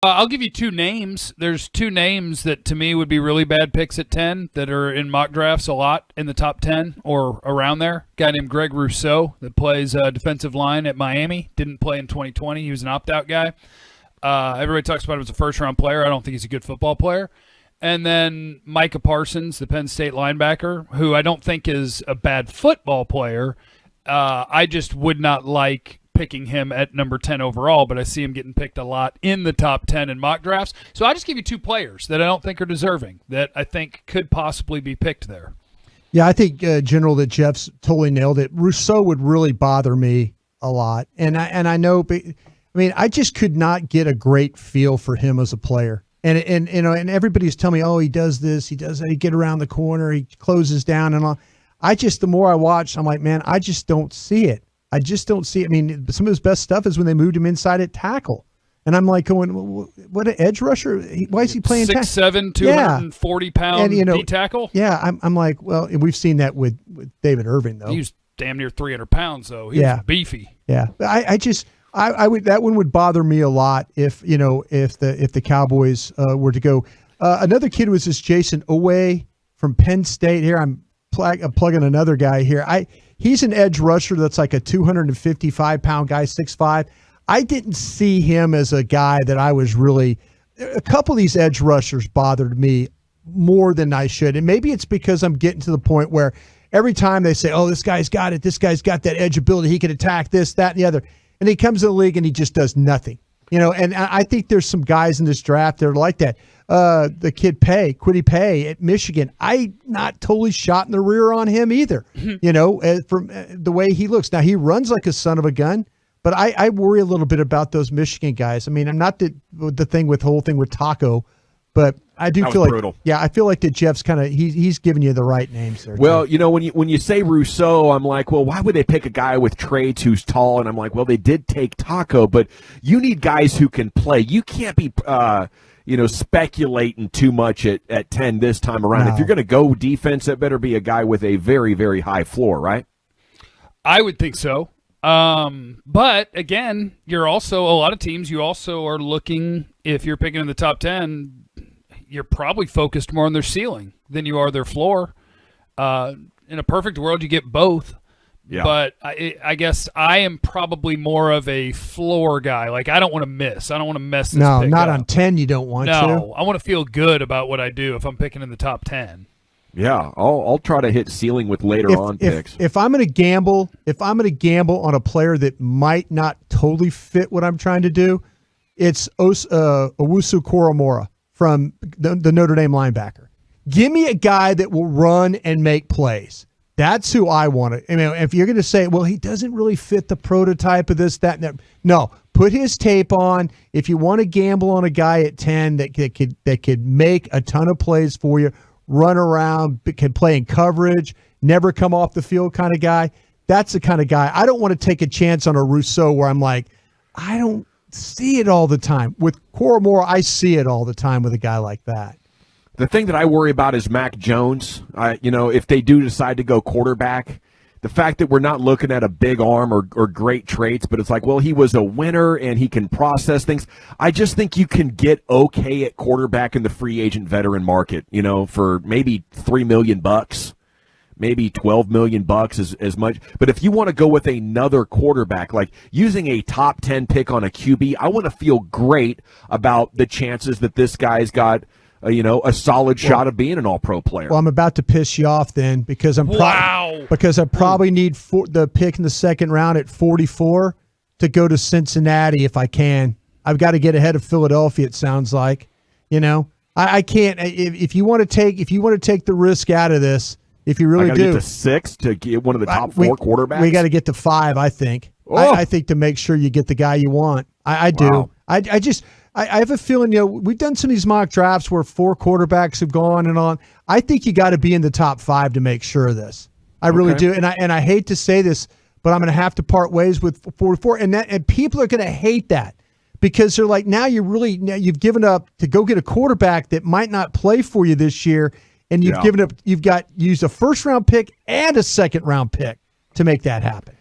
I'll give you two names. There's two names that to me would be really bad picks at 10 that are in mock drafts a lot in the top 10 or around there. A guy named Greg Rousseau that plays defensive line at Miami. Didn't play in 2020. He was an opt-out guy. Everybody talks about him as a first-round player. I don't think he's a good football player. And then Micah Parsons, the Penn State linebacker, who I don't think is a bad football player. I just would not like picking him at number 10 overall, but I see him getting picked a lot in the top 10 in mock drafts. So I just give you two players that I don't think are deserving, that I think could possibly be picked there. Yeah, I think, General, that Jeff's totally nailed it. Rousseau would really bother me a lot. And I know, I just could not get a great feel for him as a player. And you know, and everybody's telling me, oh, he does this, he does that, he get around the corner, he closes down and all. The more I watch, I'm like, man, I just don't see it. I just don't see it. I mean, some of his best stuff is when they moved him inside at tackle. And I'm like going, what an edge rusher. Why is he playing tackle? 6'7", 240-pound D tackle? Yeah, I'm like, well, we've seen that with David Irving, though. He was damn near 300 pounds, though. He was beefy. Yeah. I would, that one would bother me a lot if the Cowboys were to go. Another kid was this Jason Owe from Penn State. Here, I'm plugging another guy here. He's an edge rusher that's like a 255-pound guy, 6'5". I didn't see him as a guy that I was really – a couple of these edge rushers bothered me more than I should. And maybe it's because I'm getting to the point where every time they say, oh, this guy's got it, this guy's got that edge ability, he can attack this, that, and the other. And he comes in the league and he just does nothing. And I think there's some guys in this draft that are like that. The kid Kwity Paye at Michigan, I not totally shot in the rear on him either, from the way he looks. Now, he runs like a son of a gun, but I worry a little bit about those Michigan guys. I mean, I'm not the whole thing with Taco, but I do feel like brutal. Yeah, I feel like that Jeff's kind of he's giving you the right names there. Well, when you say Rousseau, I'm like, well, why would they pick a guy with traits who's tall? And I'm like, well, they did take Taco, but you need guys who can play. You can't be speculating too much at 10 this time around. No. If you're going to go defense, it better be a guy with a very, very high floor, right? I would think so. But again, you're also a lot of teams. You also are looking, if you're picking in the top 10, you're probably focused more on their ceiling than you are their floor. In a perfect world, you get both. Yeah. But I guess I am probably more of a floor guy. Like, I don't want to miss. I don't want to mess this No, pick not up. On 10 you don't want to. No, I want to feel good about what I do if I'm picking in the top 10. Yeah, I'll try to hit ceiling with later on picks. If I'm going to gamble, on a player that might not totally fit what I'm trying to do, it's Owusu Koromora from the Notre Dame linebacker. Give me a guy that will run and make plays. That's who I want to. I mean, if you're going to say, well, he doesn't really fit the prototype of this, that, and that. No, put his tape on. If you want to gamble on a guy at 10 that could make a ton of plays for you, run around, can play in coverage, never come off the field kind of guy, that's the kind of guy. I don't want to take a chance on a Rousseau where I'm like, I don't see it all the time. With Koromora, I see it all the time with a guy like that. The thing that I worry about is Mac Jones. If they do decide to go quarterback, the fact that we're not looking at a big arm or great traits, but it's like, well, he was a winner and he can process things. I just think you can get okay at quarterback in the free agent veteran market, for maybe $3 million, maybe $12 million as much. But if you want to go with another quarterback, like using a top 10 pick on a QB, I want to feel great about the chances that this guy's got a solid shot of being an all-pro player. Well, I'm about to piss you off then because I probably need the pick in the second round at 44 to go to Cincinnati if I can. I've got to get ahead of Philadelphia. It sounds like, I can't. If you want to take the risk out of this, if you really do, get to 6 to get one of the top 4 quarterbacks. We got to get to 5. I think. Oh. I think to make sure you get the guy you want. I do. Wow. I have a feeling, we've done some of these mock drafts where 4 quarterbacks have gone and on. I think you got to be in the top 5 to make sure of this. I really do. And I hate to say this, but I'm going to have to part ways with 44. And people are going to hate that because they're like, now you've given up to go get a quarterback that might not play for you this year. And you've used a first round pick and a second round pick to make that happen.